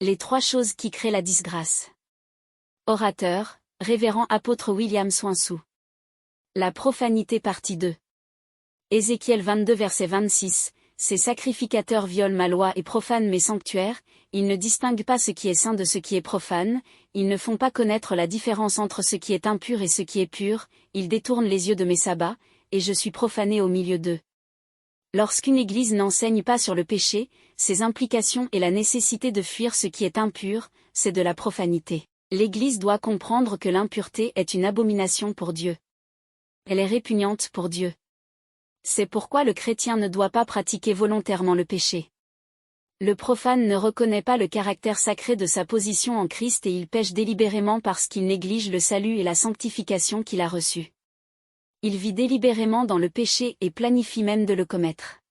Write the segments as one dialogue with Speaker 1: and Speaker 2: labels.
Speaker 1: Les trois choses qui créent la disgrâce. Orateur, révérend apôtre William Swansou. La profanité partie 2. Ézéchiel 22 verset 26, ces sacrificateurs violent ma loi et profanent mes sanctuaires, ils ne distinguent pas ce qui est saint de ce qui est profane, ils ne font pas connaître la différence entre ce qui est impur et ce qui est pur, ils détournent les yeux de mes sabbats, et je suis profané au milieu d'eux. Lorsqu'une église n'enseigne pas sur le péché, ses implications et la nécessité de fuir ce qui est impur, c'est de la profanité. L'église doit comprendre que l'impureté est une abomination pour Dieu. Elle est répugnante pour Dieu. C'est pourquoi le chrétien ne doit pas pratiquer volontairement le péché. Le profane ne reconnaît pas le caractère sacré de sa position en Christ et il pêche délibérément parce qu'il néglige le salut et la sanctification qu'il a reçus. Il vit délibérément dans le péché et planifie même de le commettre.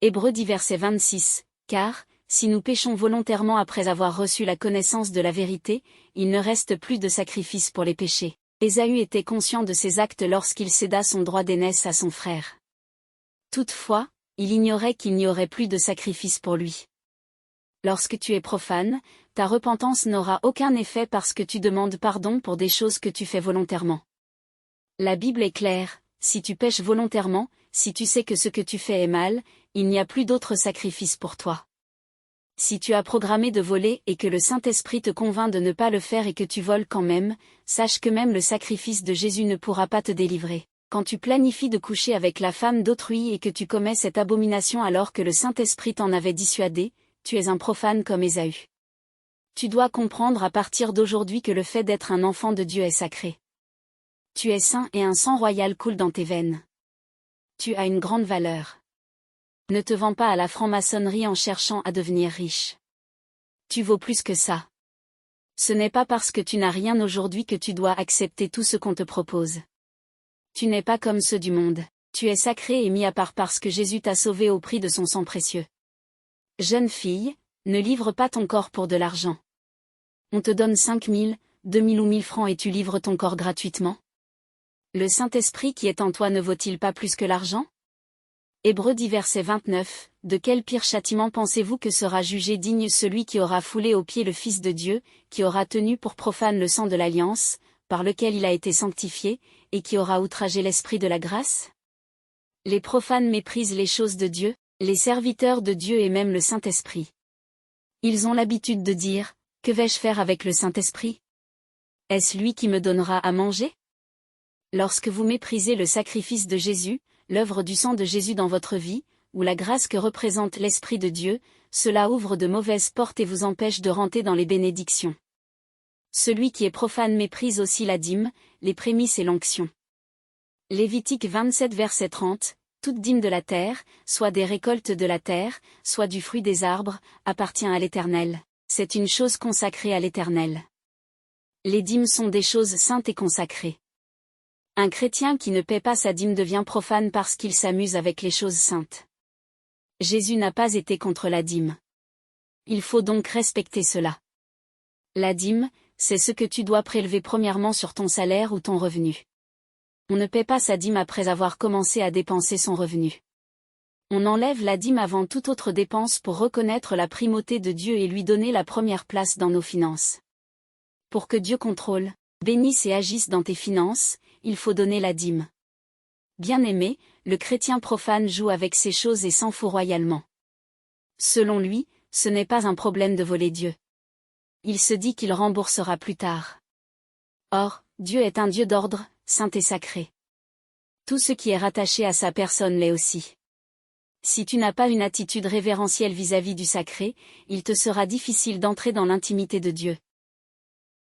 Speaker 1: Hébreux 10 verset 26, car, si nous péchons volontairement après avoir reçu la connaissance de la vérité, il ne reste plus de sacrifice pour les péchés. Ésaü était conscient de ses actes lorsqu'il céda son droit d'aînesse à son frère. Toutefois, il ignorait qu'il n'y aurait plus de sacrifice pour lui. Lorsque tu es profane, ta repentance n'aura aucun effet parce que tu demandes pardon pour des choses que tu fais volontairement. La Bible est claire, si tu pèches volontairement, si tu sais que ce que tu fais est mal, il n'y a plus d'autre sacrifice pour toi. Si tu as programmé de voler et que le Saint-Esprit te convainc de ne pas le faire et que tu voles quand même, sache que même le sacrifice de Jésus ne pourra pas te délivrer. Quand tu planifies de coucher avec la femme d'autrui et que tu commets cette abomination alors que le Saint-Esprit t'en avait dissuadé, tu es un profane comme Ésaü. Tu dois comprendre à partir d'aujourd'hui que le fait d'être un enfant de Dieu est sacré. Tu es saint et un sang royal coule dans tes veines. Tu as une grande valeur. Ne te vends pas à la franc-maçonnerie en cherchant à devenir riche. Tu vaux plus que ça. Ce n'est pas parce que tu n'as rien aujourd'hui que tu dois accepter tout ce qu'on te propose. Tu n'es pas comme ceux du monde. Tu es sacré et mis à part parce que Jésus t'a sauvé au prix de son sang précieux. Jeune fille, ne livre pas ton corps pour de l'argent. On te donne 5 000, 2 000 ou 1 000 francs et tu livres ton corps gratuitement? Le Saint-Esprit qui est en toi ne vaut-il pas plus que l'argent? Hébreux 10 verset 29, de quel pire châtiment pensez-vous que sera jugé digne celui qui aura foulé aux pieds le Fils de Dieu, qui aura tenu pour profane le sang de l'alliance, par lequel il a été sanctifié, et qui aura outragé l'Esprit de la grâce? Les profanes méprisent les choses de Dieu, les serviteurs de Dieu et même le Saint-Esprit. Ils ont l'habitude de dire, « Que vais-je faire avec le Saint-Esprit? Est-ce lui qui me donnera à manger ?» Lorsque vous méprisez le sacrifice de Jésus, l'œuvre du sang de Jésus dans votre vie, ou la grâce que représente l'Esprit de Dieu, cela ouvre de mauvaises portes et vous empêche de rentrer dans les bénédictions. Celui qui est profane méprise aussi la dîme, les prémices et l'onction. Lévitique 27 verset 30, toute dîme de la terre, soit des récoltes de la terre, soit du fruit des arbres, appartient à l'Éternel. C'est une chose consacrée à l'Éternel. Les dîmes sont des choses saintes et consacrées. Un chrétien qui ne paie pas sa dîme devient profane parce qu'il s'amuse avec les choses saintes. Jésus n'a pas été contre la dîme. Il faut donc respecter cela. La dîme, c'est ce que tu dois prélever premièrement sur ton salaire ou ton revenu. On ne paie pas sa dîme après avoir commencé à dépenser son revenu. On enlève la dîme avant toute autre dépense pour reconnaître la primauté de Dieu et lui donner la première place dans nos finances. Pour que Dieu contrôle, bénisse et agisse dans tes finances, il faut donner la dîme. Bien-aimé, le chrétien profane joue avec ces choses et s'en fout royalement. Selon lui, ce n'est pas un problème de voler Dieu. Il se dit qu'il remboursera plus tard. Or, Dieu est un Dieu d'ordre, saint et sacré. Tout ce qui est rattaché à sa personne l'est aussi. Si tu n'as pas une attitude révérentielle vis-à-vis du sacré, il te sera difficile d'entrer dans l'intimité de Dieu.